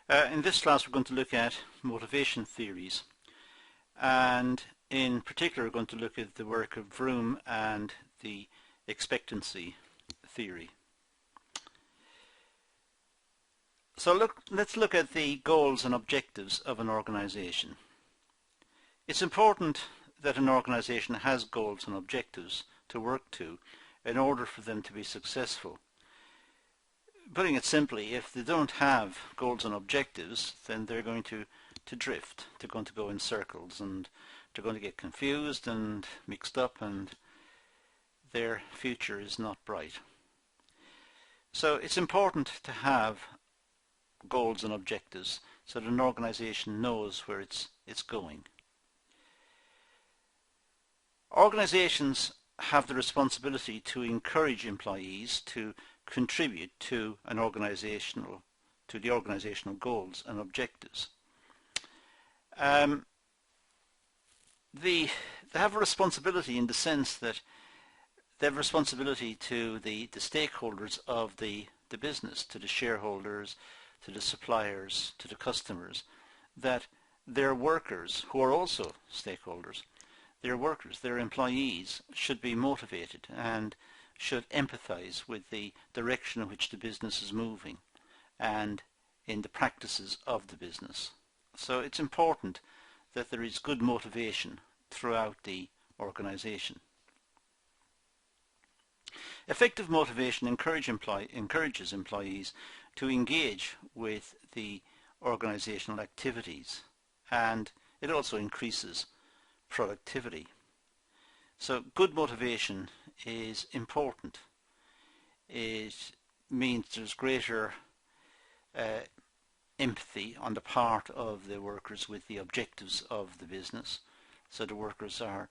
In this class we're going to look at motivation theories, and in particular we're going to look at the work of Vroom and the expectancy theory. So let's look at the goals and objectives of an organization. It's important that an organization has goals and objectives to work to in order for them to be successful. Putting it simply, if they don't have goals and objectives, then they're going to drift. They're going to go in circles, and they're going to get confused and mixed up, and their future is not bright. So it's important to have goals and objectives so that an organization knows where it's going. Organizations have the responsibility to encourage employees to contribute to the organizational goals and objectives. They have a responsibility in the sense that they have responsibility to the stakeholders of the business, to the shareholders, to the suppliers, to the customers, that their workers, who are also stakeholders, their workers, their employees, should be motivated and should empathize with the direction in which the business is moving and in the practices of the business. So it's important that there is good motivation throughout the organization. Effective motivation encourages employees to engage with the organizational activities, and it also increases productivity. So good motivation is important. It means there's greater empathy on the part of the workers with the objectives of the business. So the workers are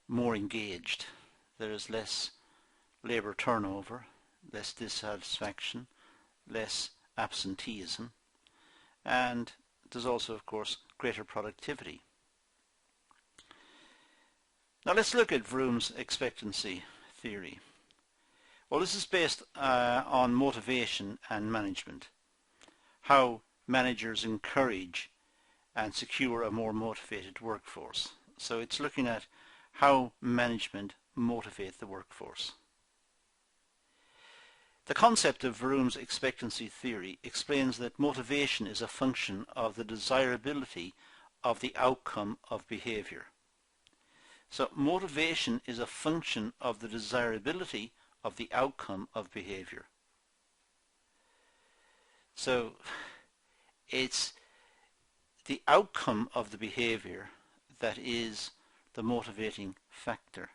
more engaged. There is less labour turnover, less dissatisfaction, less absenteeism, and there's also, of course, greater productivity. Now let's look at Vroom's expectancy theory. Well, this is based on motivation and management, how managers encourage and secure a more motivated workforce. So it's looking at how management motivate the workforce. The concept of Vroom's expectancy theory explains that motivation is a function of the desirability of the outcome of behaviour. So motivation is a function of the desirability of the outcome of behaviour. So it's the outcome of the behaviour that is the motivating factor.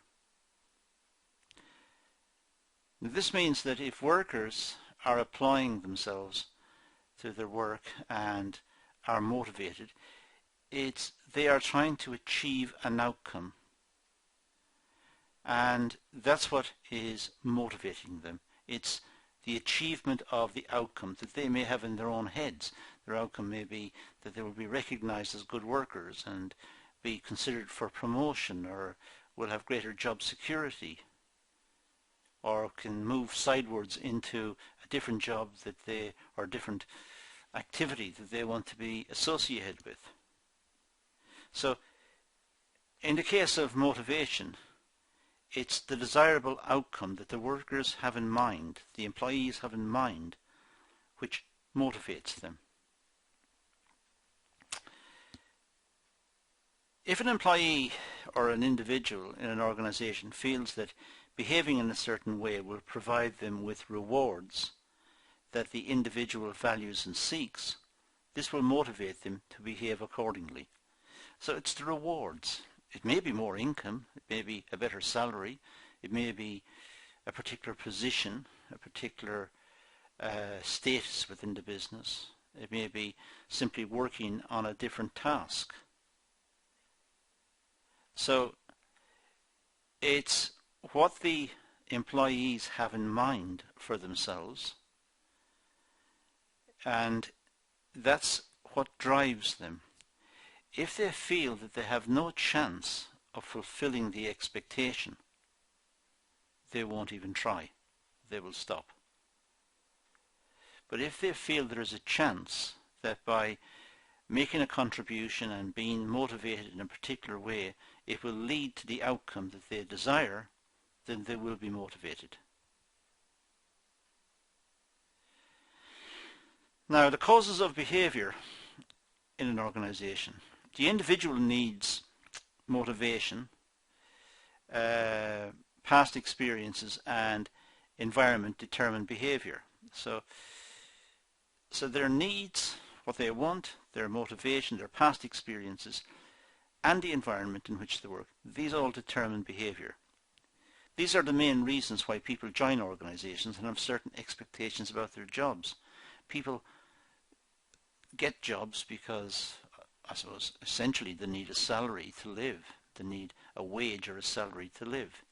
Now, this means that if workers are applying themselves to their work and are motivated, they are trying to achieve an outcome. And that's what is motivating them. It's the achievement of the outcome that they may have in their own heads. Their outcome may be that they will be recognized as good workers and be considered for promotion, or will have greater job security, or can move sidewards into a different job or different activity that they want to be associated with. So in the case of motivation, it's the desirable outcome that the workers have in mind, the employees have in mind, which motivates them. If an employee or an individual in an organization feels that behaving in a certain way will provide them with rewards that the individual values and seeks, this will motivate them to behave accordingly. So it's the rewards. It may be more income, it may be a better salary, it may be a particular position, a particular status within the business. It may be simply working on a different task. So it's what the employees have in mind for themselves, and that's what drives them. If they feel that they have no chance of fulfilling the expectation, they won't even try. They will stop. But if they feel there is a chance, that by making a contribution and being motivated in a particular way, it will lead to the outcome that they desire, then they will be motivated. Now, the causes of behaviour in an organisation. The individual needs motivation, past experiences and environment determine behaviour. So their needs, what they want, their motivation, their past experiences and the environment in which they work, these all determine behaviour. These are the main reasons why people join organisations and have certain expectations about their jobs. People get jobs because, I suppose, essentially they need a salary to live. They need a wage or a salary to live.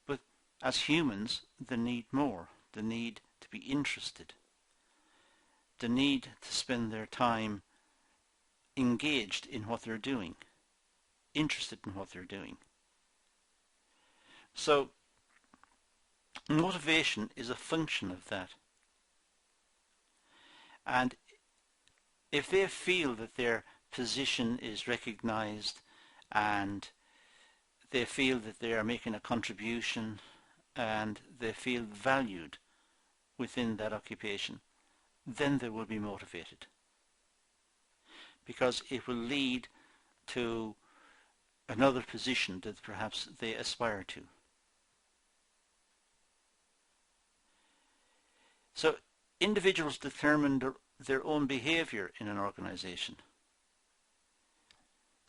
But as humans, they need more. They need to be interested. They need to spend their time engaged in what they're doing, interested in what they're doing. So motivation is a function of that. And if they feel that their position is recognized and they feel that they are making a contribution and they feel valued within that occupation, then they will be motivated, because it will lead to another position that perhaps they aspire to. So individuals determine their own behaviour in an organisation.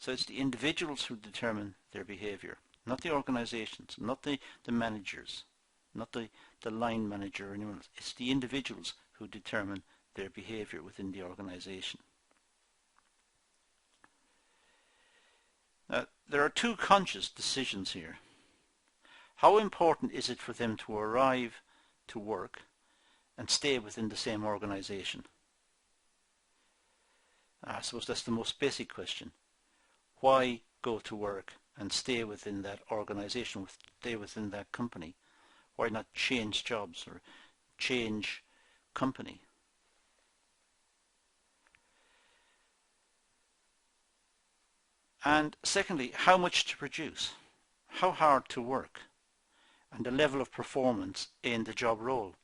So it's the individuals who determine their behaviour, not the organisations, not the managers, not the line manager or anyone else. It's the individuals who determine their behaviour within the organisation. Now, there are two conscious decisions here. How important is it for them to arrive to work and stay within the same organisation? I suppose that's the most basic question. Why go to work and stay within that organisation, stay within that company? Why not change jobs or change company? And secondly, how much to produce, how hard to work, and the level of performance in the job role.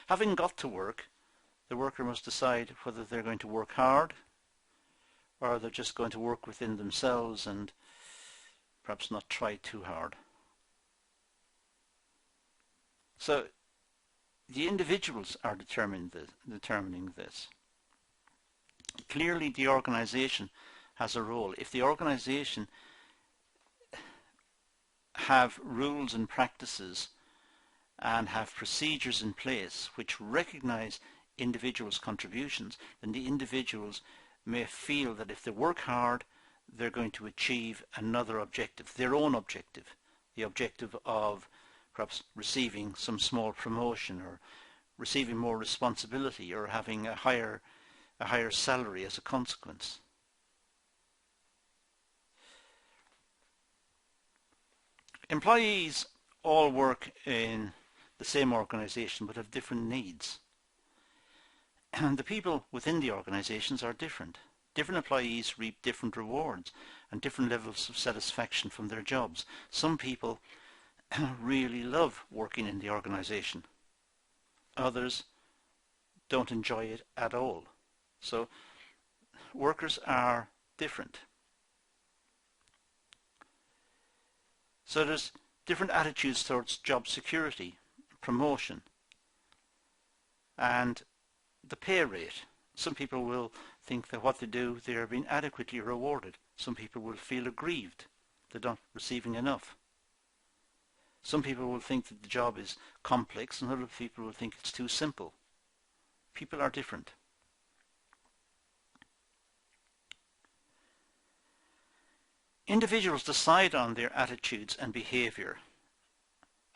Having got to work, the worker must decide whether they're going to work hard or they're just going to work within themselves and perhaps not try too hard. So the individuals are determining this. Clearly the organisation has a role. If the organisation have rules and practices and have procedures in place which recognise individuals' contributions, then the individuals may feel that if they work hard, they're going to achieve another objective, their own objective, the objective of perhaps receiving some small promotion or receiving more responsibility or having a higher salary as a consequence. Employees all work in the same organisation but have different needs. And the people within the organisations are different. Different employees reap different rewards and different levels of satisfaction from their jobs. Some people really love working in the organisation. Others don't enjoy it at all. So workers are different. So there's different attitudes towards job security, promotion, and the pay rate. Some people will think that what they do, they are being adequately rewarded. Some people will feel aggrieved, they're not receiving enough. Some people will think that the job is complex and other people will think it's too simple. People are different. Individuals decide on their attitudes and behaviour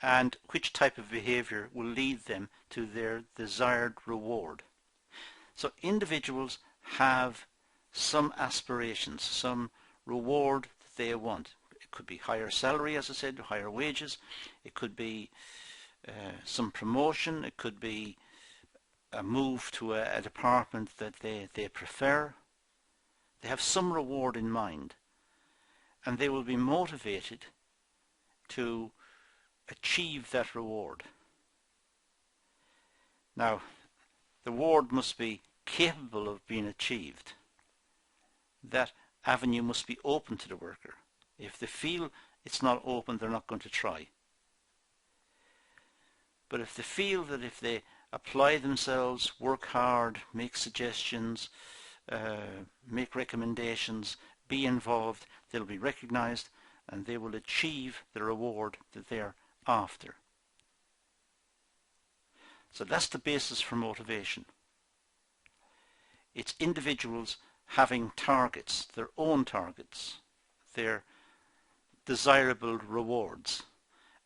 and which type of behaviour will lead them to their desired reward. So individuals have some aspirations, some reward that they want. It could be higher salary, as I said, higher wages. It could be some promotion. It could be a move to a department that they prefer. They have some reward in mind, and they will be motivated to achieve that reward. Now, the reward must be capable of being achieved. That avenue must be open to the worker. If they feel it's not open, they're not going to try. But if they feel that if they apply themselves, work hard, make suggestions, make recommendations, be involved, they'll be recognized and they will achieve the reward that they're after. So that's the basis for motivation. It's individuals having targets, their own targets, their desirable rewards,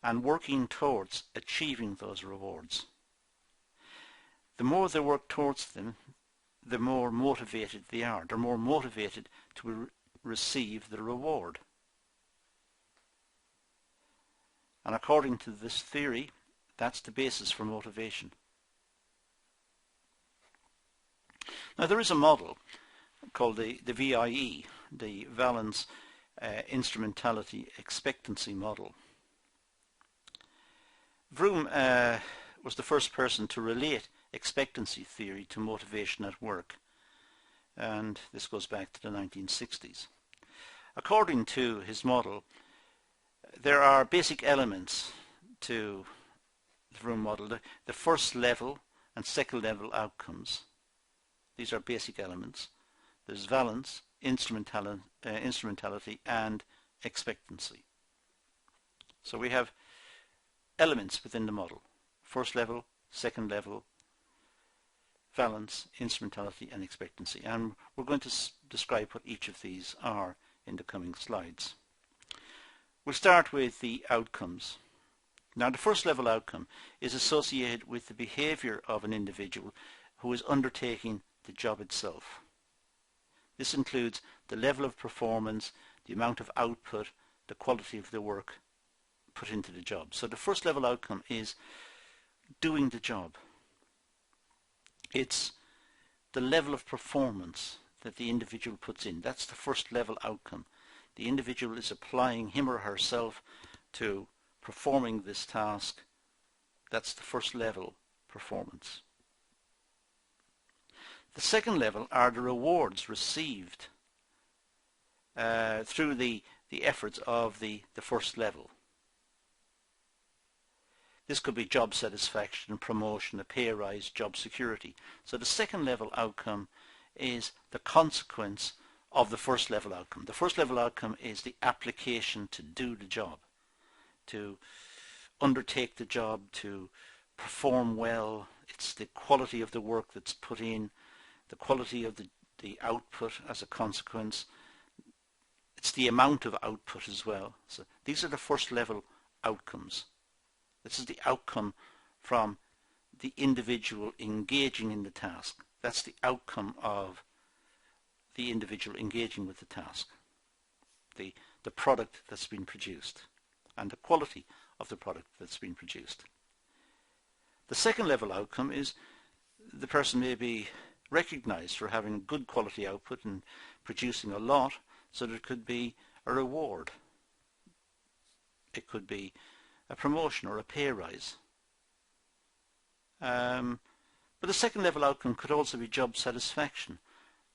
and working towards achieving those rewards. The more they work towards them, the more motivated they are. They're more motivated to receive the reward. And according to this theory, that's the basis for motivation. Now there is a model called the VIE, the Valence Instrumentality Expectancy model. Vroom was the first person to relate expectancy theory to motivation at work, and this goes back to the 1960s. According to his model, there are basic elements to the Vroom model. The first level and second level outcomes. These are basic elements. There's valence, instrumentality and expectancy. So we have elements within the model. First level, second level, valence, instrumentality and expectancy. And we're going to describe what each of these are in the coming slides. We'll start with the outcomes. Now the first level outcome is associated with the behaviour of an individual who is undertaking the job itself. This includes the level of performance, the amount of output, the quality of the work put into the job. So the first level outcome is doing the job. It's the level of performance that the individual puts in. That's the first level outcome. The individual is applying him or herself to performing this task. That's the first level performance. The second level are the rewards received through the efforts of the first level. This could be job satisfaction, promotion, a pay rise, job security. So the second level outcome is the consequence of the first level outcome. The first level outcome is the application to do the job, to undertake the job, to perform well. It's the quality of the work that's put in, the quality of the output as a consequence. It's the amount of output as well. So these are the first level outcomes. This is the outcome from the individual engaging in the task. That's the outcome of the individual engaging with the task. The product that's been produced and the quality of the product that's been produced. The second level outcome is the person may be recognized for having good quality output and producing a lot, so there could be a reward. It could be a promotion or a pay rise. But the second level outcome could also be job satisfaction,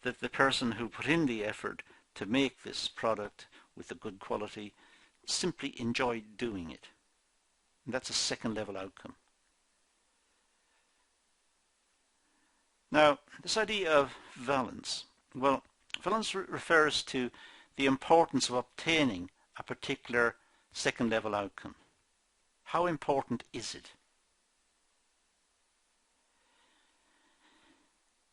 that the person who put in the effort to make this product with a good quality simply enjoyed doing it. And that's a second level outcome. Now, this idea of valence, well, valence refers to the importance of obtaining a particular second level outcome. How important is it?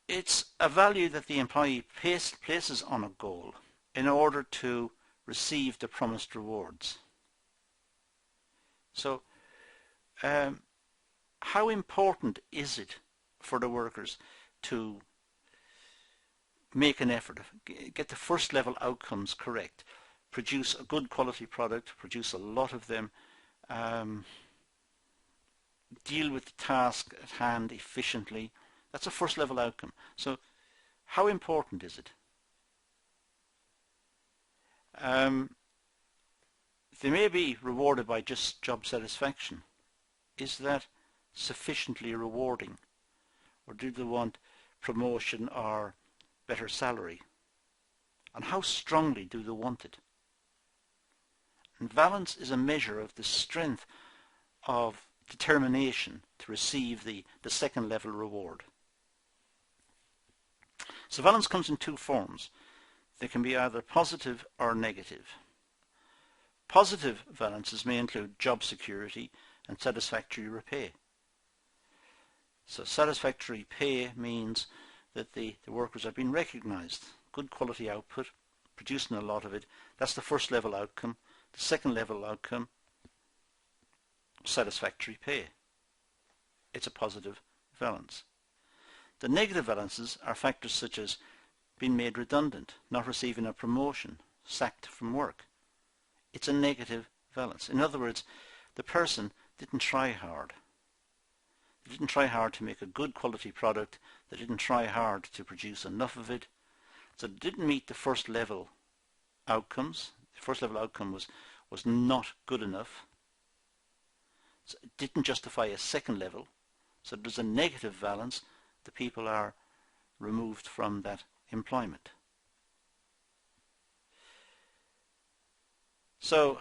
It's a value that the employee places on a goal in order to receive the promised rewards. So, how important is it for the workers to make an effort, get the first level outcomes correct, produce a good quality product, produce a lot of them, deal with the task at hand efficiently, That's a first level outcome. So how important is it? They may be rewarded by just job satisfaction. Is that sufficiently rewarding? Or do they want promotion or better salary? And how strongly do they want it? And Valance is a measure of the strength of determination to receive the second level reward. So Valance comes in two forms. They can be either positive or negative. Positive valances may include job security and satisfactory pay. So satisfactory pay means that the workers are being recognised. Good quality output, producing a lot of it. That's the first level outcome. The second level outcome, satisfactory pay. It's a positive valance. The negative valances are factors such as being made redundant, not receiving a promotion, sacked from work. It's a negative valance. In other words, the person didn't try hard. They didn't try hard to make a good quality product. They didn't try hard to produce enough of it. So they didn't meet the first level outcomes. The first level outcome was not good enough. So it didn't justify a second level. So there's a negative valance. The people are removed from that employment. So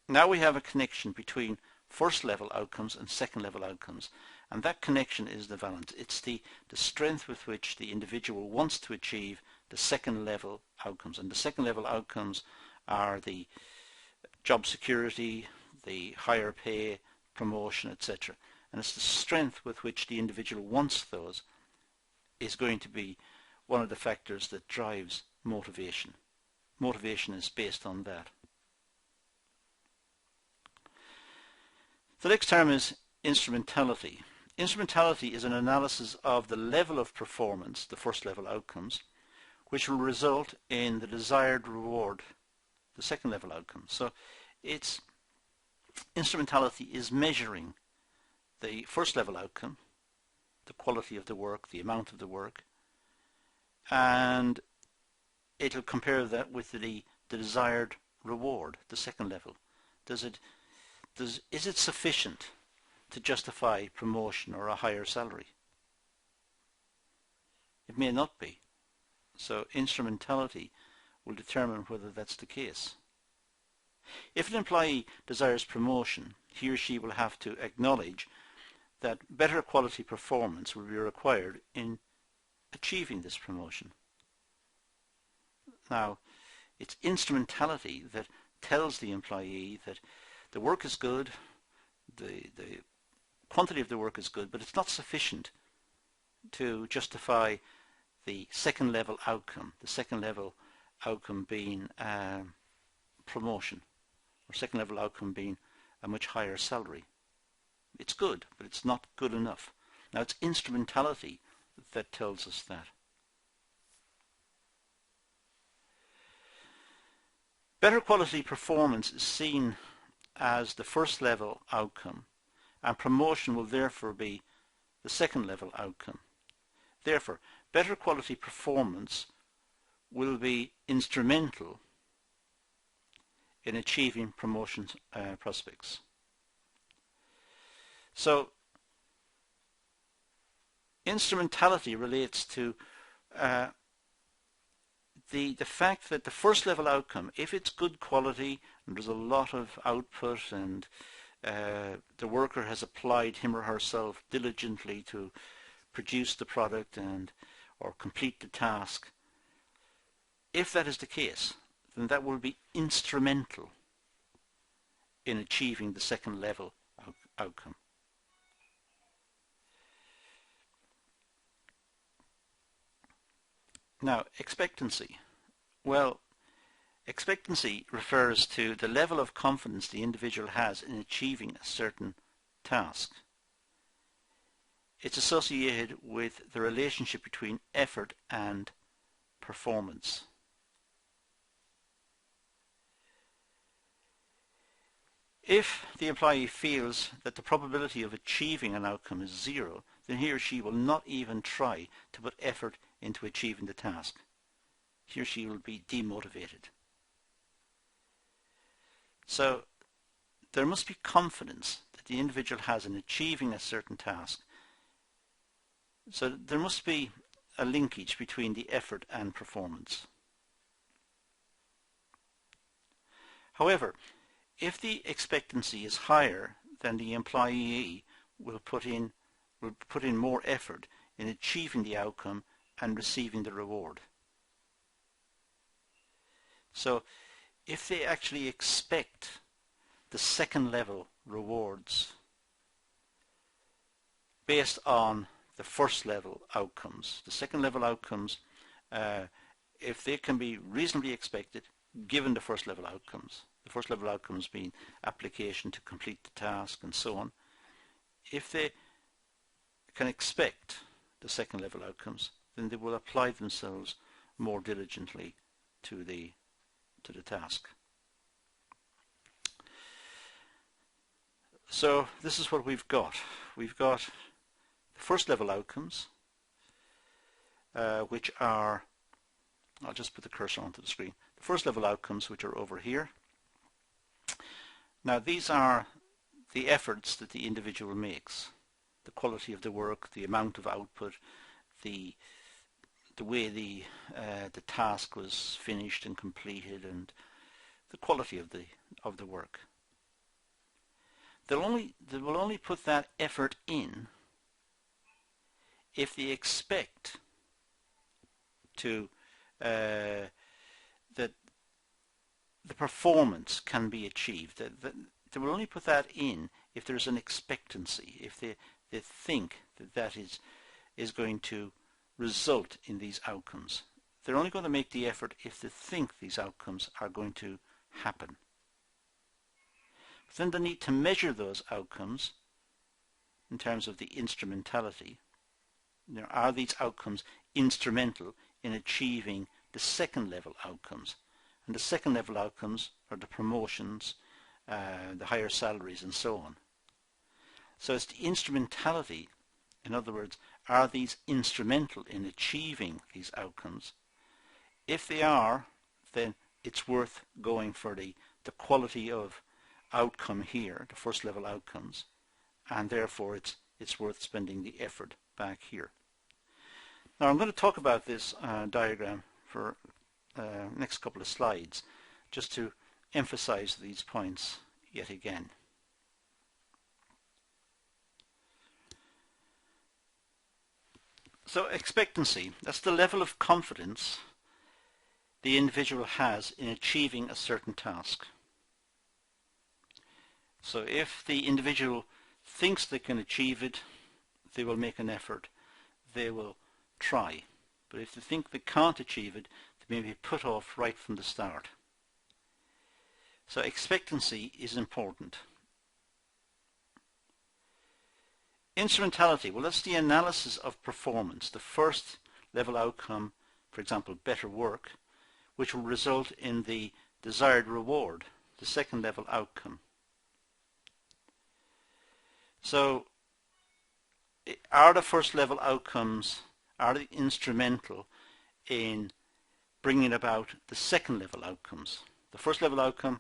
now we have a connection between first level outcomes and second level outcomes, and that connection is the valance. It's the strength with which the individual wants to achieve the second level outcomes, and the second level outcomes are the job security, the higher pay, promotion, etc. And it's the strength with which the individual wants those is going to be one of the factors that drives motivation. Motivation is based on that. The next term is instrumentality. Instrumentality is an analysis of the level of performance, the first level outcomes, which will result in the desired reward, the second level outcome. So instrumentality is measuring the first level outcome, the quality of the work, the amount of the work, and it'll compare that with the desired reward, the second level. Is it sufficient to justify promotion or a higher salary? It may not be. So instrumentality will determine whether that's the case. If an employee desires promotion, he or she will have to acknowledge that better quality performance will be required in achieving this promotion. Now, it's instrumentality that tells the employee that the work is good, the quantity of the work is good, but it's not sufficient to justify the second level outcome, the second level outcome being promotion, or second level outcome being a much higher salary. It's good, but it's not good enough. Now it's instrumentality that tells us that. Better quality performance is seen as the first level outcome, and promotion will therefore be the second level outcome. Therefore, better quality performance will be instrumental in achieving promotion prospects. So, instrumentality relates to the fact that the first level outcome, if it's good quality and there's a lot of output and the worker has applied him or herself diligently to produce the product or complete the task, if that is the case, then that will be instrumental in achieving the second level outcome. Now, expectancy. Well, expectancy refers to the level of confidence the individual has in achieving a certain task. It's associated with the relationship between effort and performance. If the employee feels that the probability of achieving an outcome is 0, then he or she will not even try to put effort into achieving the task. He or she will be demotivated. So there must be confidence that the individual has in achieving a certain task. So there must be a linkage between the effort and performance. However, if the expectancy is higher, then the employee will put in more effort in achieving the outcome and receiving the reward. So if they actually expect the second level rewards based on the first level outcomes, the second level outcomes, if they can be reasonably expected given the first level outcomes, the first level outcomes being application to complete the task and so on, if they can expect the second level outcomes, then they will apply themselves more diligently to the task. So this is what we've got. We've got the first level outcomes, which are, I'll just put the cursor onto the screen, the first level outcomes, which are over here. Now these are the efforts that the individual makes, the quality of the work, the amount of output, the way the task was finished and completed, and the quality of the work. They will only put that effort in if they expect to that the performance can be achieved. They will only put that in if there's an expectancy, if they think that is going to result in these outcomes. They're only going to make the effort if they think these outcomes are going to happen. But then they need to measure those outcomes in terms of the instrumentality. Are these outcomes instrumental in achieving the second level outcomes? And the second level outcomes are the promotions, the higher salaries and so on. So it's the instrumentality. In other words, are these instrumental in achieving these outcomes? If they are, then it's worth going for the quality of outcome here, the first level outcomes, and therefore it's worth spending the effort back here. Now I'm going to talk about this diagram for next couple of slides, just to emphasize these points yet again. So expectancy, that's the level of confidence the individual has in achieving a certain task. So if the individual thinks they can achieve it, they will make an effort, they will try. But if they think they can't achieve it, they may be put off right from the start. So expectancy is important. Instrumentality, well, that's the analysis of performance, the first level outcome, for example, better work, which will result in the desired reward, the second level outcome. So are the first level outcomes, are they instrumental in bringing about the second level outcomes? The first level outcome,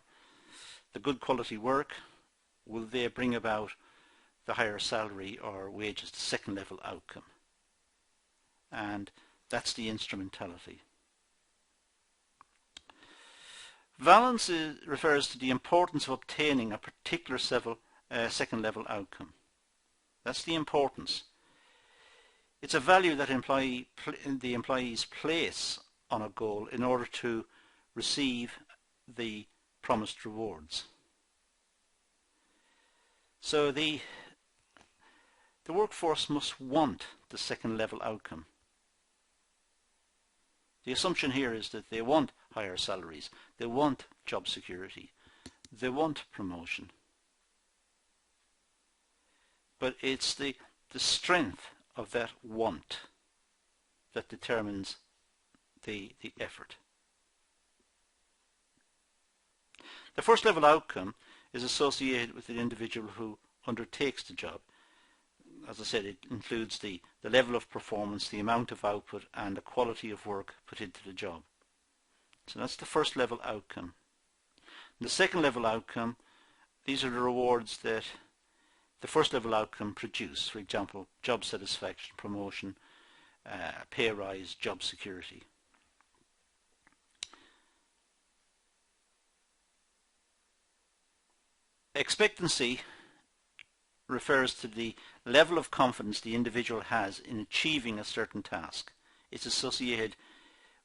the good quality work, will they bring about the higher salary or wages, the second level outcome? And that's the instrumentality. Valance refers to the importance of obtaining a particular second level outcome. That's the importance. It's a value that the employees place on a goal in order to receive the promised rewards. So the workforce must want the second level outcome. The assumption here is that they want higher salaries, they want job security, they want promotion. But it's the strength of that want that determines the effort. The first level outcome is associated with the individual who undertakes the job. As I said, it includes the level of performance, the amount of output, and the quality of work put into the job. So that's the first level outcome. The second level outcome, these are the rewards that the first level outcome produce. For example, job satisfaction, promotion, pay rise, job security. Expectancy refers to the level of confidence the individual has in achieving a certain task. It's associated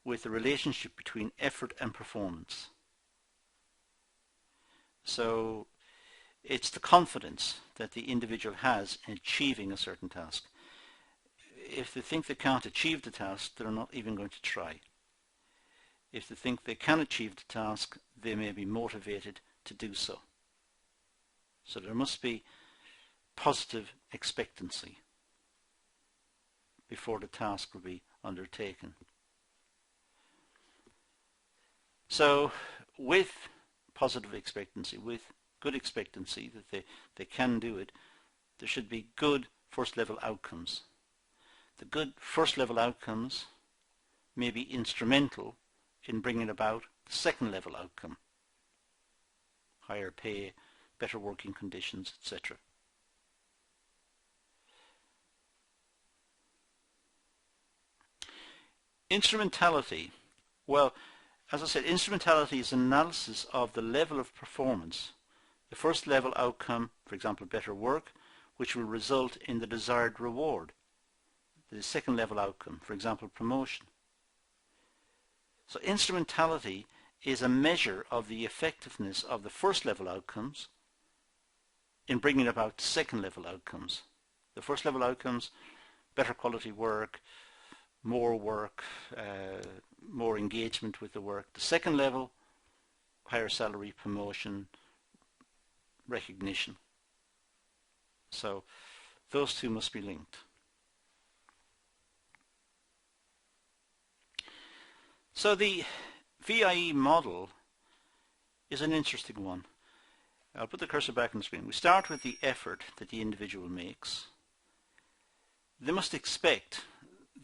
with the relationship between effort and performance. So it's the confidence that the individual has in achieving a certain task. If they think they can't achieve the task, they're not even going to try. If they think they can achieve the task, they may be motivated to do so. So there must be positive expectancy before the task will be undertaken. So with positive expectancy, with good expectancy that they can do it, there should be good first level outcomes. The good first level outcomes may be instrumental in bringing about the second level outcome: higher pay, better working conditions, etc. Instrumentality. Well, as I said, instrumentality is analysis of the level of performance. The first level outcome, for example, better work, which will result in the desired reward. The second level outcome, for example, promotion. So instrumentality is a measure of the effectiveness of the first level outcomes in bringing about second level outcomes. The first level outcomes, better quality work, more engagement with the work. The second level, higher salary, promotion, recognition. So those two must be linked. So the VIE model is an interesting one. I'll put the cursor back on the screen. We start with the effort that the individual makes. They must expect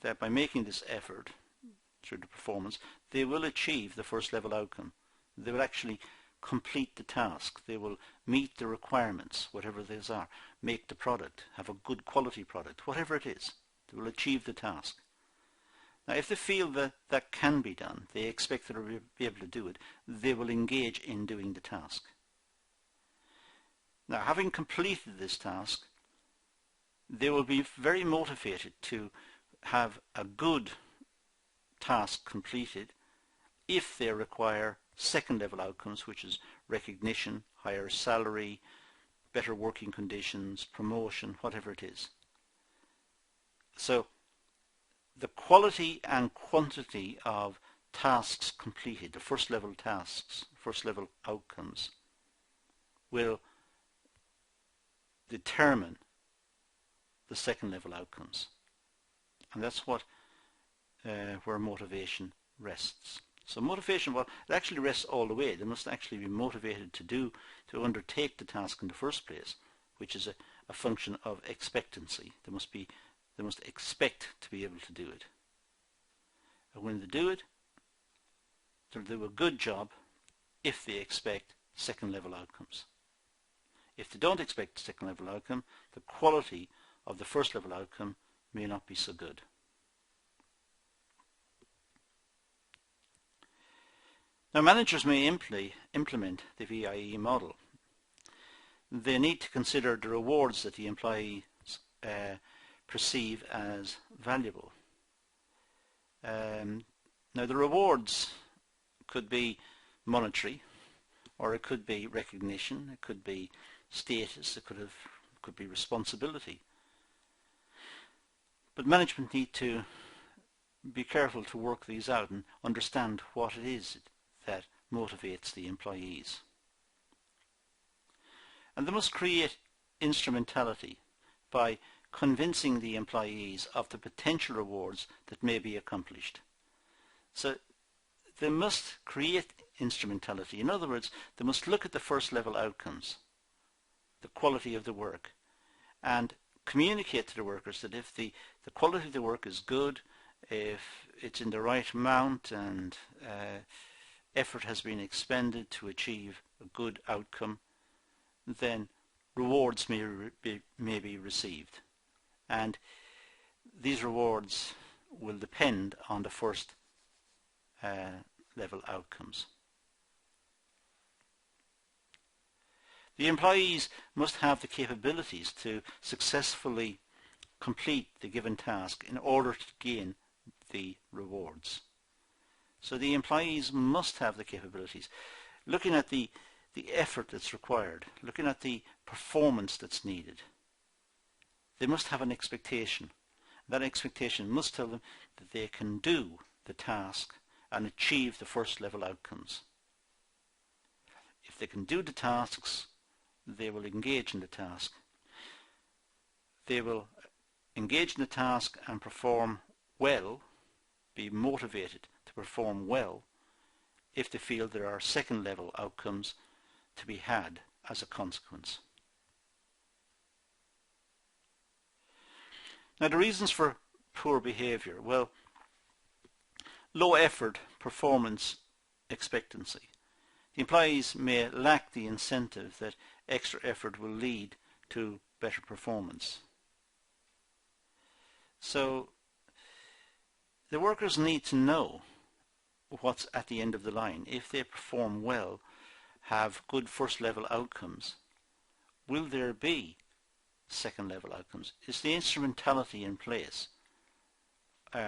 that by making this effort through the performance, they will achieve the first level outcome. They will actually complete the task. They will meet the requirements, whatever those are, make the product, have a good quality product, whatever it is. They will achieve the task. Now, if they feel that that can be done, they expect that they'll be able to do it, they will engage in doing the task. Now, having completed this task, they will be very motivated to have a good task completed if they require second level outcomes, which is recognition, higher salary, better working conditions, promotion, whatever it is. So the quality and quantity of tasks completed, the first level tasks, first level outcomes, will determine the second level outcomes. And that's what where motivation rests. So motivation, well, it actually rests all the way. They must actually be motivated to undertake the task in the first place, which is a function of expectancy. They must expect to be able to do it. And when they do it, they'll do a good job if they expect second level outcomes. If they don't expect the second level outcome, the quality of the first level outcome may not be so good. Now, managers may implement the VIE model. They need to consider the rewards that the employees perceive as valuable. Now, the rewards could be monetary, or it could be recognition, it could be status, it could be responsibility. But management need to be careful to work these out and understand what it is that motivates the employees. And they must create instrumentality by convincing the employees of the potential rewards that may be accomplished. So they must create instrumentality. In other words, they must look at the first level outcomes, the quality of the work, and communicate to the workers that if the quality of the work is good, if it's in the right amount and effort has been expended to achieve a good outcome, then rewards may be received. And these rewards will depend on the first level outcomes. The employees must have the capabilities to successfully complete the given task in order to gain the rewards. So the employees must have the capabilities. Looking at the effort that's required, looking at the performance that's needed, they must have an expectation. That expectation must tell them that they can do the task and achieve the first level outcomes. If they can do the tasks, they will engage in the task. They will engage in the task and perform well, be motivated to perform well if they feel there are second level outcomes to be had as a consequence. Now, the reasons for poor behaviour. Well, low effort, performance, expectancy. The employees may lack the incentive that extra effort will lead to better performance. So the workers need to know what's at the end of the line. If they perform well, have good first level outcomes, will there be second level outcomes? Is the instrumentality in place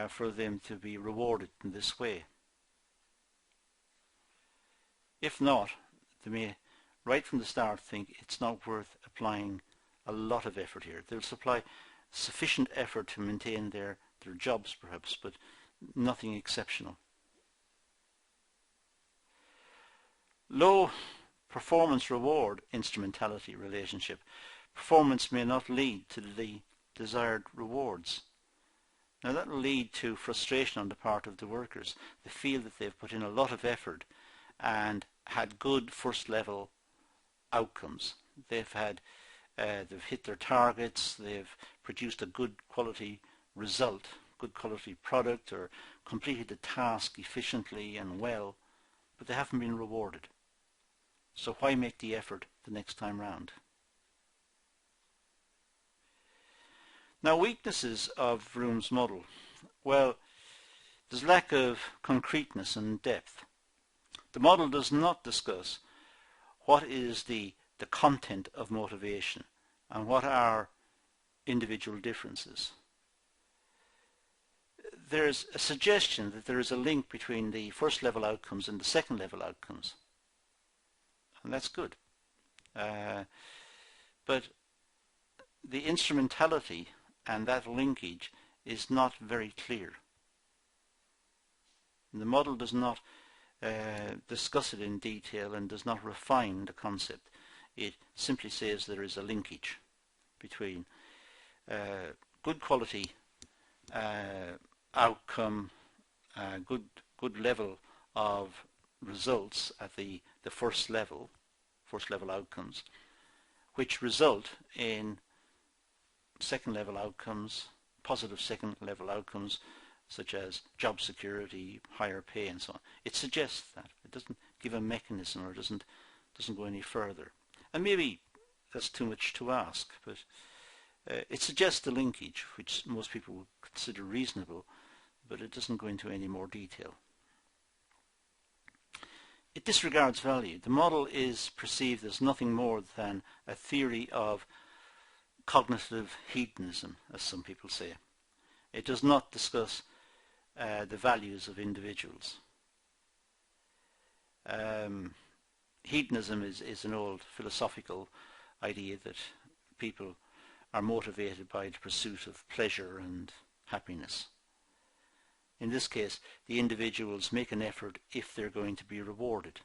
for them to be rewarded in this way? If not, they may right from the start think it's not worth applying a lot of effort here. They'll supply sufficient effort to maintain their jobs perhaps, but nothing exceptional. Low performance reward instrumentality relationship. Performance may not lead to the desired rewards. Now that will lead to frustration on the part of the workers. They feel that they've put in a lot of effort and had good first level outcomes. They've hit their targets, they've produced a good quality result, good quality product, or completed the task efficiently and well, but they haven't been rewarded. So why make the effort the next time round? Now, weaknesses of Vroom's model. Well, there's lack of concreteness and depth. The model does not discuss what is the content of motivation and what are individual differences. There's a suggestion that there is a link between the first level outcomes and the second level outcomes, and that's good. But the instrumentality and that linkage is not very clear. The model does not discuss it in detail and does not refine the concept. It simply says there is a linkage between good quality outcome, good level of results at the first level outcomes, which result in second level outcomes, positive second level outcomes, such as job security, higher pay, and so on. It suggests that. It doesn't give a mechanism, or doesn't go any further. And maybe that's too much to ask, but it suggests the linkage, which most people would consider reasonable, but it doesn't go into any more detail. It disregards value. The model is perceived as nothing more than a theory of cognitive hedonism, as some people say. It does not discuss the values of individuals. Hedonism is an old philosophical idea that people are motivated by the pursuit of pleasure and happiness. In this case, the individuals make an effort if they're going to be rewarded.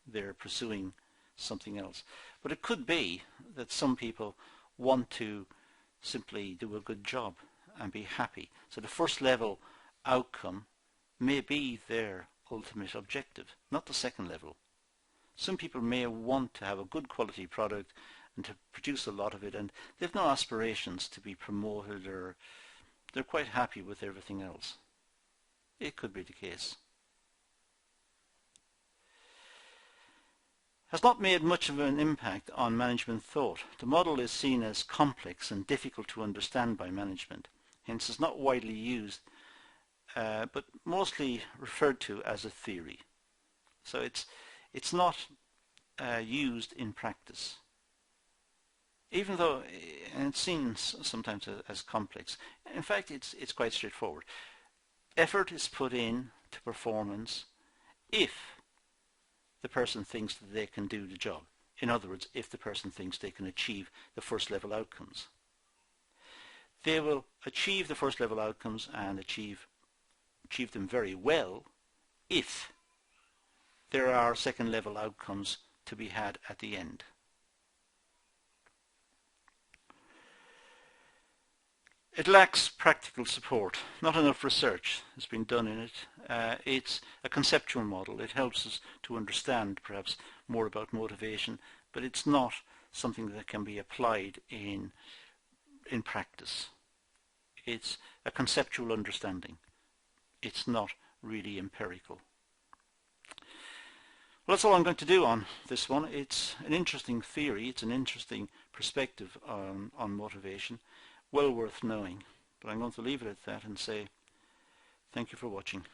They're pursuing something else. But it could be that some people want to simply do a good job and be happy. So the first level outcome may be their ultimate objective, not the second level. Some people may want to have a good quality product and to produce a lot of it, and they've no aspirations to be promoted, or they're quite happy with everything else. It could be the case. Has not made much of an impact on management thought. The model is seen as complex and difficult to understand by management, hence is not widely used, but mostly referred to as a theory. So it's not used in practice, even though it's seen sometimes as complex. In fact, it's quite straightforward. Effort is put in to performance if the person thinks that they can do the job. In other words, if the person thinks they can achieve the first level outcomes. They will achieve the first level outcomes and achieve them very well if there are second level outcomes to be had at the end. It lacks practical support. Not enough research has been done in it. It's a conceptual model. It helps us to understand perhaps more about motivation, but it's not something that can be applied in practice. It's a conceptual understanding. It's not really empirical. Well, that's all I'm going to do on this one. It's an interesting theory. It's an interesting perspective on motivation. Well worth knowing. But I'm going to leave it at that and say thank you for watching.